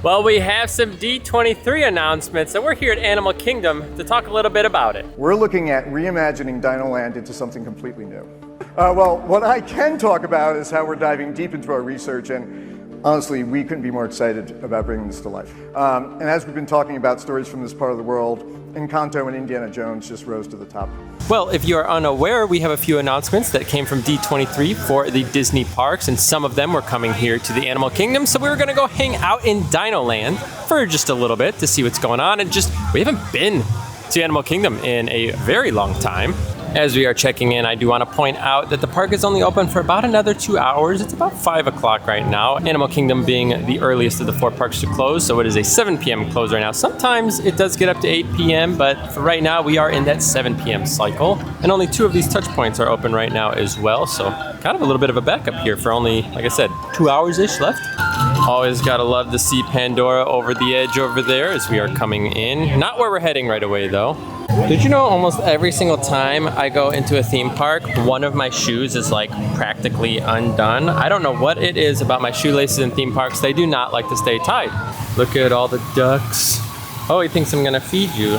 Well, we have some D23 announcements, and we're here at Animal Kingdom to talk a little bit about it. We're looking at reimagining Dinoland into something completely new. Well, what I can talk about is how we're diving deep into our research, and honestly, we couldn't be more excited about bringing this to life. And as we've been talking about stories from this part of the world, Encanto and Indiana Jones just rose to the top. Well, if you are unaware, we have a few announcements that came from D23 for the Disney parks, and some of them were coming here to the Animal Kingdom, so we were gonna go hang out in Dinoland for just a little bit to see what's going on, and we haven't been to Animal Kingdom in a very long time. As we are checking in, I do want to point out that the park is only open for about another 2 hours. It's about 5 o'clock right now. Animal Kingdom being the earliest of the 4 parks to close, so it is a 7 p.m. close right now. Sometimes it does get up to 8 p.m., but for right now, we are in that 7 p.m. cycle. And only 2 of these touch points are open right now as well, so kind of a little bit of a backup here for only, like I said, 2 hours-ish left. Always gotta love to see Pandora over the edge over there as we are coming in. Not where we're heading right away, though. Did you know almost every single time I go into a theme park, one of my shoes is like practically undone? I don't know what it is about my shoelaces in theme parks. They do not like to stay tight. Look at all the ducks. Oh, he thinks I'm gonna feed you.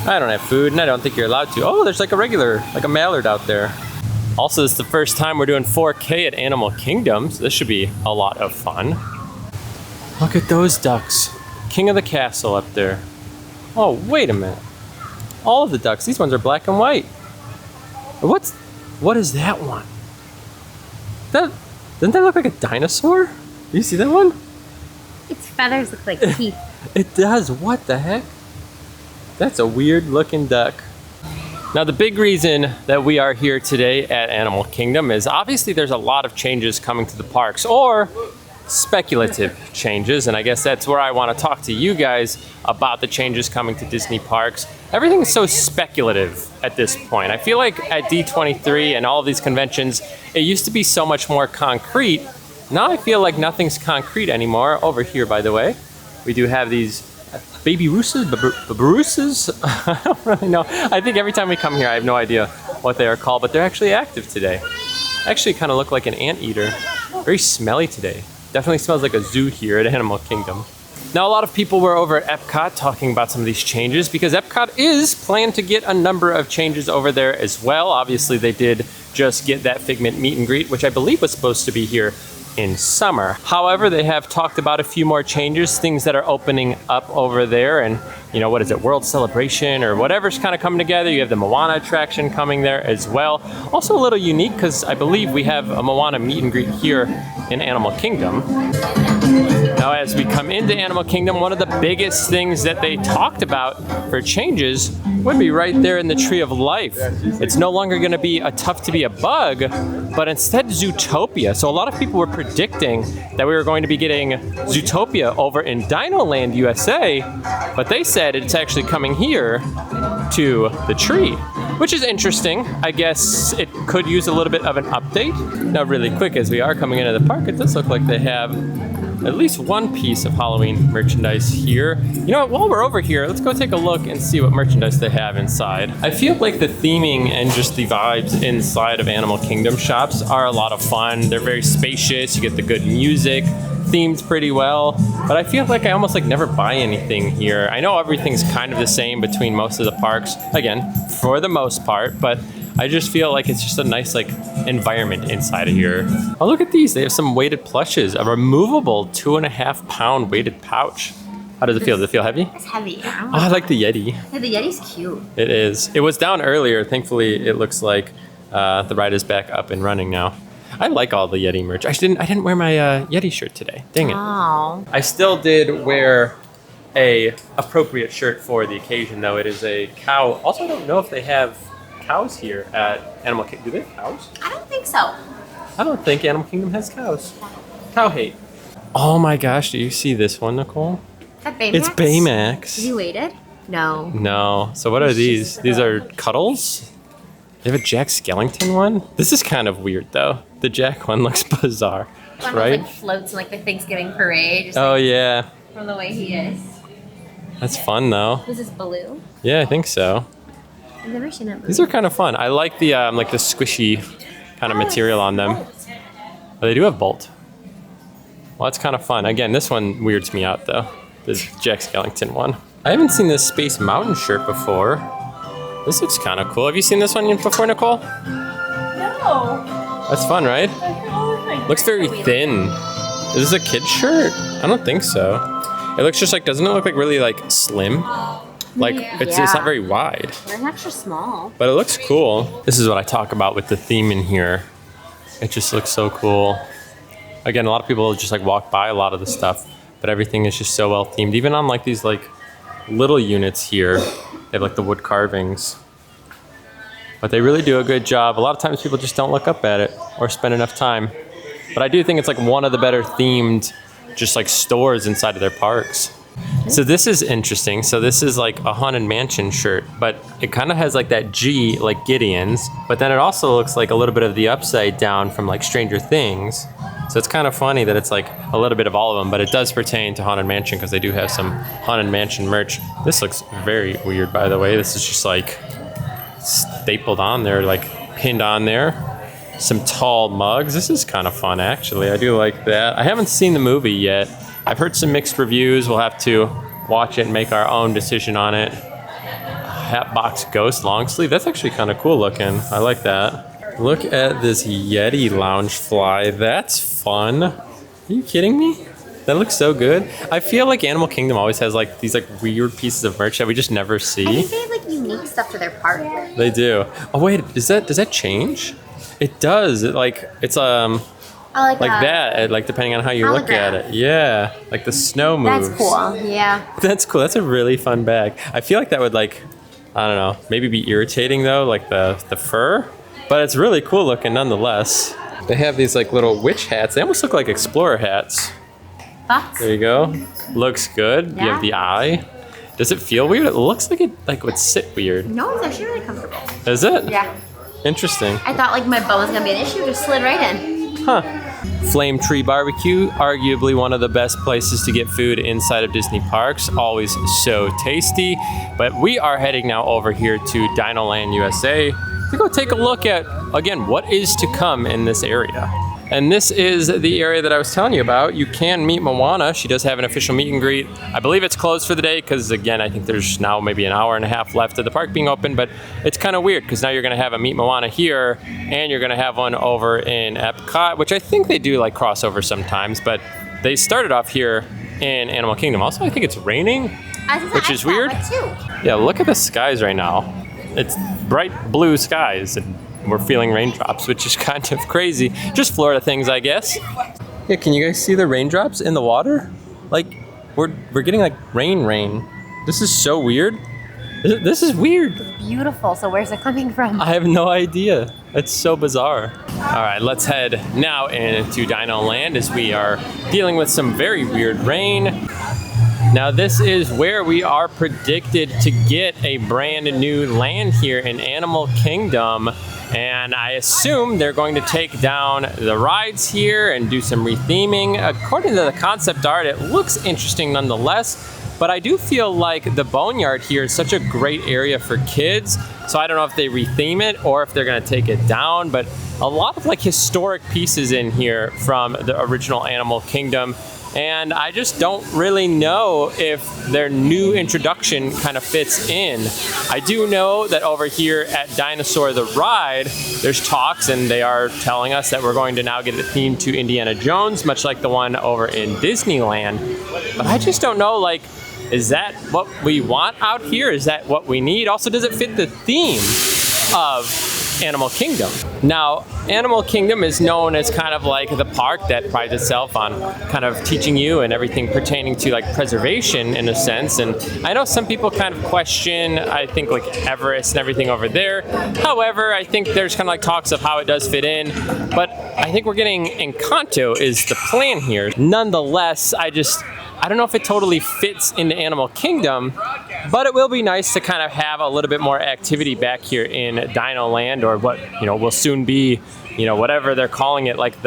I don't have food and I don't think you're allowed to. Oh, there's like a mallard out there. Also, this is the first time we're doing 4K at Animal Kingdom, so this should be a lot of fun. Look at those ducks. King of the castle up there. Oh, wait a minute. All of the ducks, these ones are black and white. What is that one? Doesn't that look like a dinosaur? Do you see that one? Its feathers look like teeth. It does, what the heck? That's a weird looking duck. Now the big reason that we are here today at Animal Kingdom is obviously there's a lot of changes coming to the parks, or speculative changes, and I guess that's where I want to talk to you guys about the changes coming to Disney parks. Everything is so speculative at this point. I feel like at D23 and all of these conventions, it used to be so much more concrete. Now I feel like nothing's concrete anymore. Over here, by the way, we do have these baby roosters. I don't really know. I think every time we come here, I have no idea what they are called, but they're actually active today. Actually kind of look like an anteater. Very smelly today. Definitely smells like a zoo here at Animal Kingdom. Now, a lot of people were over at Epcot talking about some of these changes because Epcot is planned to get a number of changes over there as well. Obviously, they did just get that Figment meet and greet, which I believe was supposed to be here in summer. However, they have talked about a few more changes, things that are opening up over there, and you know, what is it, World Celebration or whatever's kind of coming together. You have the Moana attraction coming there as well. Also a little unique because I believe we have a Moana meet and greet here in Animal Kingdom. Now, as we come into Animal Kingdom, one of the biggest things that they talked about for changes would be right there in the Tree of Life. It's no longer going to be a Tough to Be a Bug, but instead Zootopia. So a lot of people were predicting that we were going to be getting Zootopia over in Dinoland, USA, but they said it's actually coming here to the tree, which is interesting. I guess it could use a little bit of an update. Now, really quick, as we are coming into the park, it does look like they have at least one piece of Halloween merchandise here. You know what, while we're over here, let's go take a look and see what merchandise they have inside. I feel like the theming and just the vibes inside of Animal Kingdom shops are a lot of fun. They're very spacious, you get the good music, themed pretty well, but I feel like I almost like never buy anything here. I know everything's kind of the same between most of the parks, again, for the most part, but I just feel like it's just a nice like environment inside of here. Oh, look at these. They have some weighted plushes. A removable 2.5 pound weighted pouch. How does it feel? Does it feel heavy? It's heavy. Oh, I like the Yeti. Yeah, the Yeti's cute. It is. It was down earlier. Thankfully, it looks like the ride is back up and running now. I like all the Yeti merch. I didn't wear my Yeti shirt today. Dang it. Oh. I still did wear a appropriate shirt for the occasion, though. It is a cow. Also, I don't know if they have cows here at Animal Kingdom. Do they have cows? I don't think so. I don't think Animal Kingdom has cows. Cow hate. Oh my gosh, do you see this one, Nicole? Is that Baymax? It's Baymax. Have you waited? No. No. So what are these? These are Cuddles? They have a Jack Skellington one? This is kind of weird though. The Jack one looks bizarre, One right? like floats in like the Thanksgiving parade. Just, Oh like, yeah. from the way he is. That's fun though. This is Baloo. Yeah, I think so. I've never seen it. These are kind of fun. I like the squishy kind of material on them. Oh, they do have Bolt. Well, that's kind of fun. Again, this one weirds me out though. The Jack Skellington one. I haven't seen this Space Mountain shirt before. This looks kind of cool. Have you seen this one before, Nicole? No. That's fun, right? Looks very thin. Is this a kid's shirt? I don't think so. It looks just like, doesn't it look like really like slim? Like it's not very wide. They're extra small. But it looks cool. This is what I talk about with the theme in here. It just looks so cool. Again, a lot of people just like walk by a lot of the stuff, but everything is just so well themed. Even on like these like little units here, they have like the wood carvings. But they really do a good job. A lot of times people just don't look up at it or spend enough time. But I do think it's like one of the better themed just like stores inside of their parks. So this is interesting. So this is like a Haunted Mansion shirt, but it kind of has like that G like Gideon's, but then it also looks like a little bit of the upside down from like Stranger Things. So it's kind of funny that it's like a little bit of all of them, but it does pertain to Haunted Mansion because they do have some Haunted Mansion merch. This looks very weird, by the way. This is just like stapled on there, like pinned on there. Some tall mugs. This is kind of fun, actually. I do like that. I haven't seen the movie yet. I've heard some mixed reviews. We'll have to watch it and make our own decision on it. Hatbox Ghost long sleeve. That's actually kind of cool looking. I like that. Look at this Yeti Loungefly. That's fun. Are you kidding me? That looks so good. I feel like Animal Kingdom always has like these like weird pieces of merch that we just never I see. think they have like unique stuff for their park. They do. Oh wait, does that change? It does. It like it's I like that, like depending on how you look at it. Yeah, like the snow moves. That's cool. Yeah. That's cool. That's a really fun bag. I feel like that would like, I don't know, maybe be irritating though, like the fur, but it's really cool looking nonetheless. They have these like little witch hats. They almost look like explorer hats. Thoughts? There you go. Looks good. Yeah. You have the eye. Does it feel weird? It looks like it like would sit weird. No, it's actually really comfortable. Is it? Yeah. Interesting. I thought like my bum was gonna be an issue, just slid right in. Huh. Flame Tree Barbecue, arguably one of the best places to get food inside of Disney parks. Always so tasty. But we are heading now over here to Dinoland, USA to go take a look at, again, what is to come in this area. And this is the area that I was telling you about. You can meet Moana. She does have an official meet and greet. I believe it's closed for the day because, again, I think there's now maybe an hour and a half left of the park being open, but it's kind of weird because now you're going to have a Meet Moana here and you're going to have one over in Epcot, which I think they do like crossover sometimes, but they started off here in Animal Kingdom. Also, I think it's raining, which is weird. Yeah, look at the skies right now. It's bright blue skies and we're feeling raindrops, which is kind of crazy. Just Florida things, I guess. Yeah, can you guys see the raindrops in the water? Like, we're getting like rain. This is so weird. This is weird. Beautiful. So where's it coming from? I have no idea. It's so bizarre. All right, let's head now into Dinoland as we are dealing with some very weird rain. Now this is where we are predicted to get a brand new land here in Animal Kingdom. And I assume they're going to take down the rides here and do some retheming. According to the concept art, it looks interesting nonetheless. But I do feel like the Boneyard here is such a great area for kids. So I don't know if they retheme it or if they're gonna take it down, but a lot of like historic pieces in here from the original Animal Kingdom. And I just don't really know if their new introduction kind of fits in. I do know that over here at Dinosaur the Ride, there's talks and they are telling us that we're going to now get a theme to Indiana Jones, much like the one over in Disneyland. But I just don't know, like, is that what we want out here? Is that what we need? Also, does it fit the theme of Animal Kingdom? Now, Animal Kingdom is known as kind of like the park that prides itself on kind of teaching you and everything pertaining to like preservation in a sense. And I know some people kind of question, I think like Everest and everything over there. However, I think there's kind of like talks of how it does fit in, but I think we're getting Encanto is the plan here. Nonetheless, I don't know if it totally fits into Animal Kingdom, but it will be nice to kind of have a little bit more activity back here in Dinoland, or what, will soon be, whatever they're calling it, like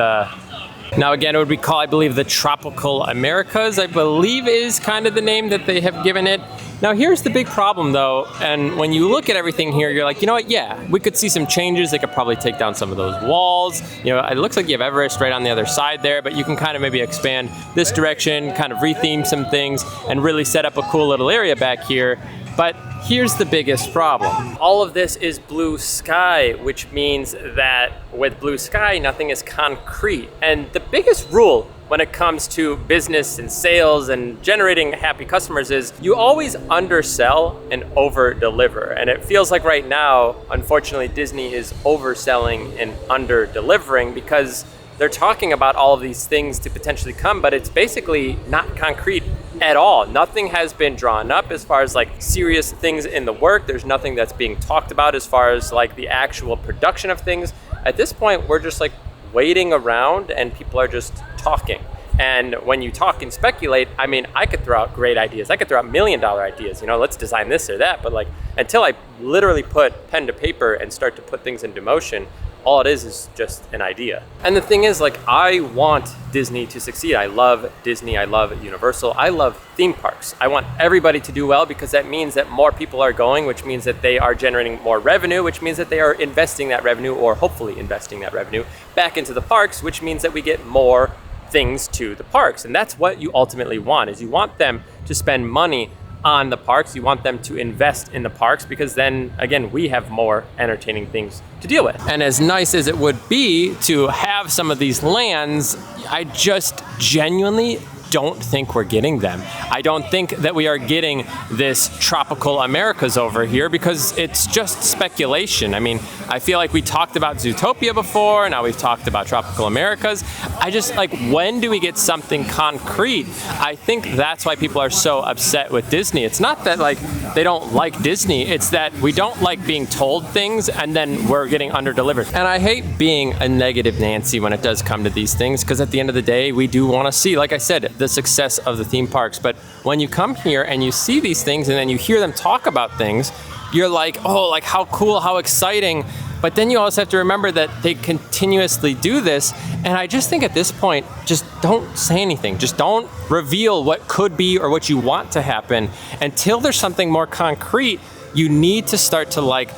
now again, it would be called, I believe, the Tropical Americas, I believe is kind of the name that they have given it. Now here's the big problem though, and when you look at everything here, you're like, you know what, yeah, we could see some changes. They could probably take down some of those walls. You know, it looks like you have Everest right on the other side there, but you can kind of maybe expand this direction, kind of retheme some things, and really set up a cool little area back here. But here's the biggest problem. All of this is blue sky, which means that with blue sky, nothing is concrete. And the biggest rule when it comes to business and sales and generating happy customers is you always undersell and over-deliver. And it feels like right now, unfortunately, Disney is overselling and under-delivering because they're talking about all of these things to potentially come, but it's basically not concrete at all. Nothing has been drawn up as far as like serious things in the work. There's nothing that's being talked about as far as like the actual production of things. At this point, we're just like waiting around and people are just talking. And when you talk and speculate, I mean, I could throw out great ideas. I could throw out $1 million ideas, you know, let's design this or that. But like, until I literally put pen to paper and start to put things into motion, all it is just an idea. And the thing is, like, I want Disney to succeed. I love Disney, I love Universal, I love theme parks. I want everybody to do well because that means that more people are going, which means that they are generating more revenue, which means that they are investing that revenue, or hopefully investing that revenue, back into the parks, which means that we get more things to the parks. And that's what you ultimately want, is you want them to spend money on the parks. You want them to invest in the parks because then, again, we have more entertaining things to deal with. And as nice as it would be to have some of these lands, I just genuinely don't think we're getting them. I don't think that we are getting this tropical Americas over here because it's just speculation. I mean, I feel like we talked about Zootopia before, now we've talked about tropical Americas. I just like, when do we get something concrete? I think that's why people are so upset with Disney. It's not that like they don't like Disney, it's that we don't like being told things and then we're getting under-delivered. And I hate being a negative Nancy when it does come to these things, because at the end of the day, we do want to see, like I said, the success of the theme parks. But when you come here and you see these things and then you hear them talk about things, you're like, oh, like how cool, how exciting. But then you also have to remember that they continuously do this. And I just think at this point, just don't say anything. Just don't reveal what could be or what you want to happen until there's something more concrete. You need to start to like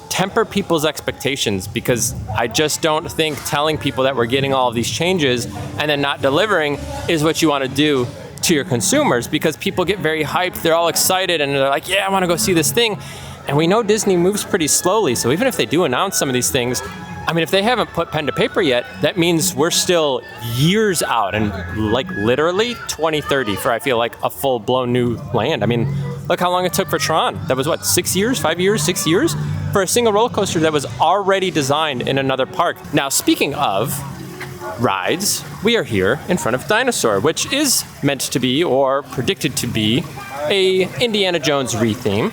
temper people's expectations, because I just don't think telling people that we're getting all of these changes and then not delivering is what you want to do to your consumers, because people get very hyped, they're all excited and they're like, yeah, I want to go see this thing. And we know Disney moves pretty slowly, so even if they do announce some of these things, I mean, if they haven't put pen to paper yet, that means we're still years out, and like literally 2030 for, I feel like, a full-blown new land. I mean, look how long it took for Tron. That was what, 6 years, 5 years, 6 years? For a single roller coaster that was already designed in another park. Now, speaking of rides, we are here in front of Dinosaur, which is meant to be, or predicted to be, a Indiana Jones retheme.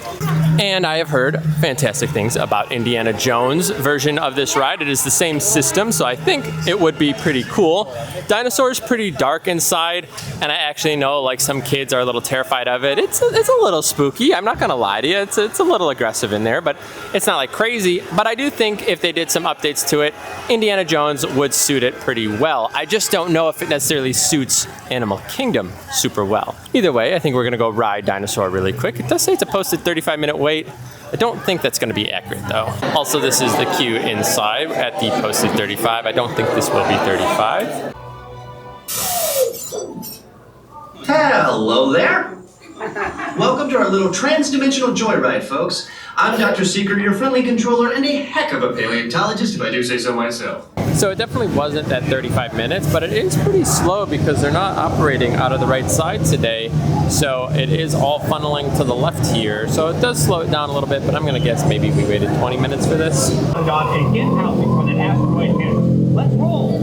And I have heard fantastic things about Indiana Jones version of this ride. It is the same system, so I think it would be pretty cool. Dinosaur is pretty dark inside, and I actually know like some kids are a little terrified of it. It's a little spooky, I'm not gonna lie to you. It's a little aggressive in there, but it's not like crazy. But I do think if they did some updates to it, Indiana Jones would suit it pretty well. I just don't know if it necessarily suits Animal Kingdom super well. Either way, I think we're gonna go ride Dinosaur really quick. It does say it's a posted 35-minute wait. I don't think that's going to be accurate though. Also, this is the queue inside at the posted 35. I don't think this will be 35. Hello there. Welcome to our little trans-dimensional joyride, folks. I'm Dr. Seeker, your friendly controller, and a heck of a paleontologist, if I do say so myself. So it definitely wasn't that 35 minutes, but it is pretty slow because they're not operating out of the right side today. So it is all funneling to the left here. So it does slow it down a little bit, but I'm gonna guess maybe we waited 20 minutes for this. Got a hit out before that asteroid hit. Let's roll.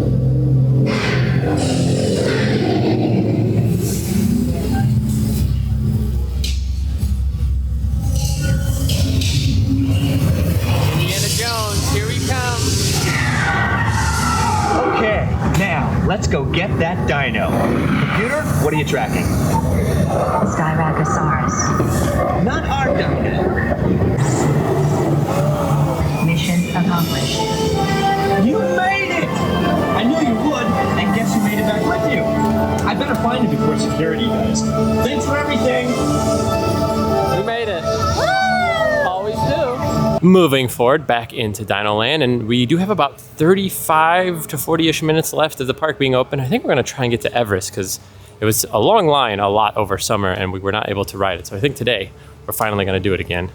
Okay, now let's go get that dino. Computer, what are you tracking? Styracosaurus. Not our dino. Mission accomplished. You made it! I knew you would, and guess who made it back with you? I better find it before security does. Thanks for everything! moving forward back into Dinoland, and we do have about 35 to 40-ish minutes left of the park being open. I think we're gonna try and get to Everest because it was a long line a lot over summer and we were not able to ride it. So I think today we're finally gonna do it again.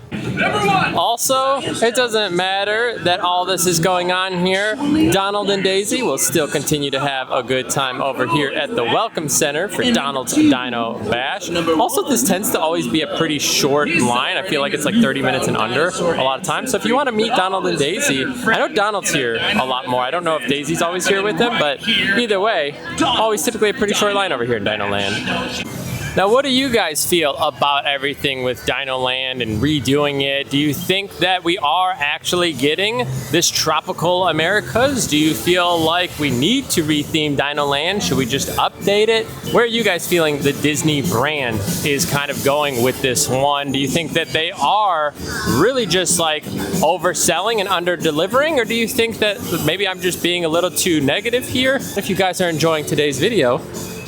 Also, it doesn't matter that all this is going on here. Donald and Daisy will still continue to have a good time over here at the Welcome Center for Donald's Dino Bash. Also, this tends to always be a pretty short line. I feel like it's like 30 minutes and under a lot of times. So if you want to meet Donald and Daisy, I know Donald's here a lot more. I don't know if Daisy's always here with them, but either way, always typically a pretty short line over here in Dinoland. Now, what do you guys feel about everything with Dinoland and redoing it? Do you think that we are actually getting this tropical Americas? Do you feel like we need to retheme Dinoland? Should we just update it? Where are you guys feeling the Disney brand is kind of going with this one? Do you think that they are really just like overselling and under-delivering? Or do you think that maybe I'm just being a little too negative here? If you guys are enjoying today's video,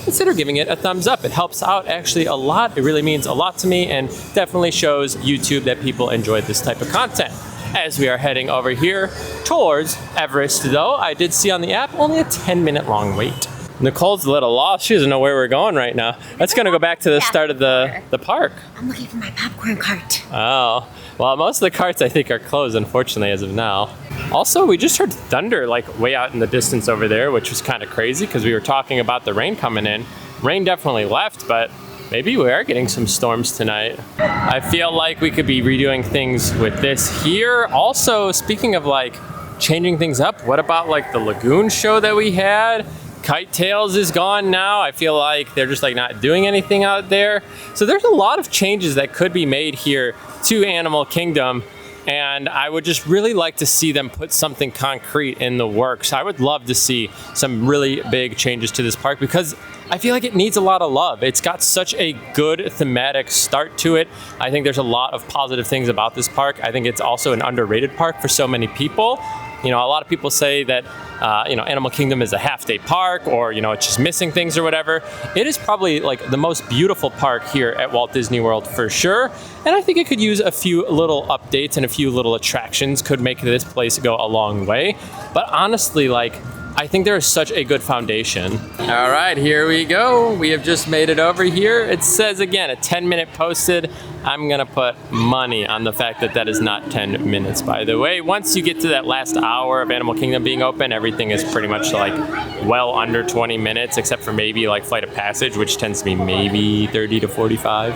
consider giving it a thumbs up. It helps out actually a lot. It really means a lot to me and definitely shows YouTube that people enjoy this type of content. As we are heading over here towards Everest though, I did see on the app only a 10-minute long wait. Nicole's a little lost. She doesn't know where we're going right now. That's gonna go back to the start of the park. I'm looking for my popcorn cart. Oh, well, most of the carts I think are closed, unfortunately, as of now. Also, we just heard thunder like way out in the distance over there, which was kind of crazy because we were talking about the rain coming in. Rain definitely left, but maybe we are getting some storms tonight. I feel like we could be redoing things with this here. Also, speaking of like changing things up, what about like the lagoon show that we had? Kite Tails is gone now. I feel like they're just like not doing anything out there. So there's a lot of changes that could be made here to Animal Kingdom. And I would just really like to see them put something concrete in the works. I would love to see some really big changes to this park because I feel like it needs a lot of love. It's got such a good thematic start to it. I think there's a lot of positive things about this park. I think it's also an underrated park for so many people. You know, a lot of people say that, Animal Kingdom is a half-day park or, it's just missing things or whatever. It is probably like the most beautiful park here at Walt Disney World for sure. And I think it could use a few little updates and a few little attractions could make this place go a long way. But honestly, I think there is such a good foundation. All right, here we go. We have just made it over here. It says again, a 10-minute posted. I'm gonna put money on the fact that that is not 10 minutes, by the way. Once you get to that last hour of Animal Kingdom being open, everything is pretty much like well under 20 minutes, except for maybe like Flight of Passage, which tends to be maybe 30 to 45.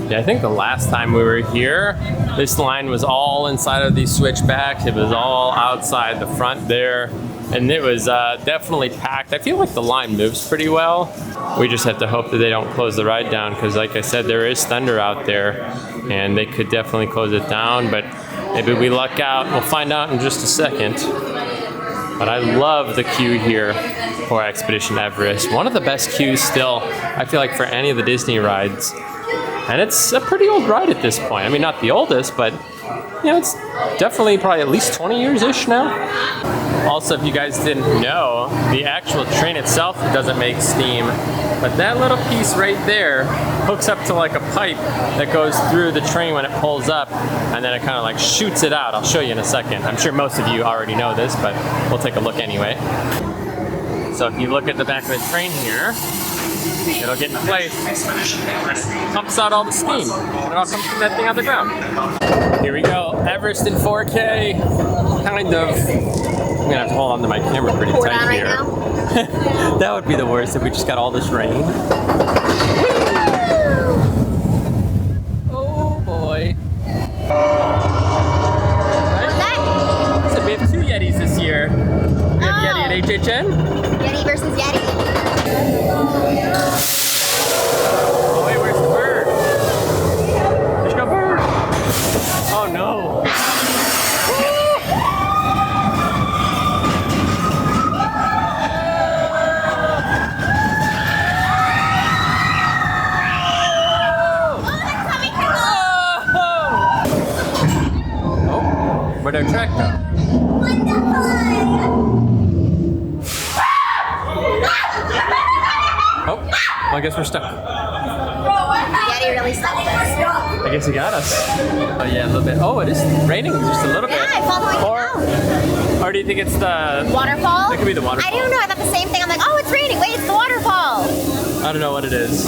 Yeah, I think the last time we were here, this line was all inside of these switchbacks. It was all outside the front there. And it was definitely packed. I feel like the line moves pretty well. We just have to hope that they don't close the ride down because like I said, there is thunder out there and they could definitely close it down, but maybe we luck out. We'll find out in just a second. But I love the queue here for Expedition Everest. One of the best queues still, I feel like, for any of the Disney rides. And it's a pretty old ride at this point. I mean, not the oldest, but it's definitely probably at least 20 years-ish now. Also, if you guys didn't know, the actual train itself doesn't make steam, but that little piece right there hooks up to like a pipe that goes through the train when it pulls up, and then it kind of like shoots it out. I'll show you in a second. I'm sure most of you already know this, but we'll take a look anyway. So if you look at the back of the train here, it'll get in place, pumps out all the steam, and it all comes from that thing on the ground. Here we go, Everest in 4K, kind of. I'm gonna have to hold on to my camera pretty tight here. That would be the worst if we just got all this rain. Oh boy. Right? So we have 2 Yetis this year. We have Yeti at HHN. Yeti versus Yeti. Oh wait, where's the bird? There's no bird. Oh no. Where'd our track go? Oh, well, I guess we're stuck. Yeti really stopped us. I guess he got us. Oh yeah, a little bit. Oh, it is raining just a little bit. Yeah, I felt the way down. Or do you think it's the Waterfall? It could be the waterfall. I don't know. I thought the same thing. I'm like, oh, it's raining. Wait, it's the waterfall. I don't know what it is.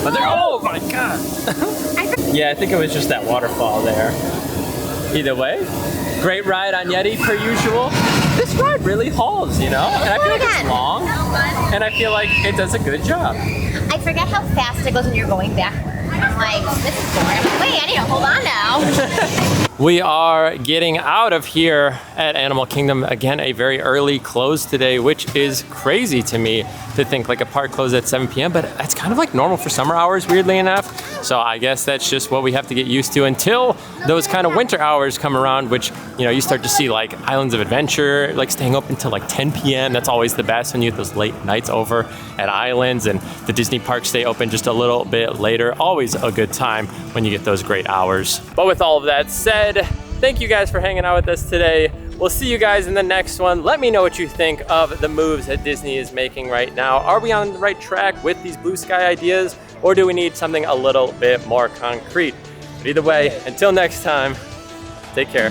But there, oh my god. Yeah, I think it was just that waterfall there. Either way, great ride on Yeti per usual. This ride really hauls, you know? And I feel like it's long, and I feel like it does a good job. I forget how fast it goes when you're going backward. I'm like, this is boring. I'm like, wait, I need to hold on now. We are getting out of here at Animal Kingdom. Again, a very early close today, which is crazy to me to think like a park closed at 7 p.m., but that's kind of like normal for summer hours, weirdly enough. So I guess that's just what we have to get used to until those kind of winter hours come around, which, you know, you start to see like Islands of Adventure, like staying open until like 10 p.m. That's always the best when you get those late nights over at Islands, and the Disney parks stay open just a little bit later. Always a good time when you get those great hours. But with all of that said, thank you guys for hanging out with us today. We'll see you guys in the next one. Let me know what you think of the moves that Disney is making right now. Are we on the right track with these blue sky ideas, or do we need something a little bit more concrete? But either way, until next time, take care.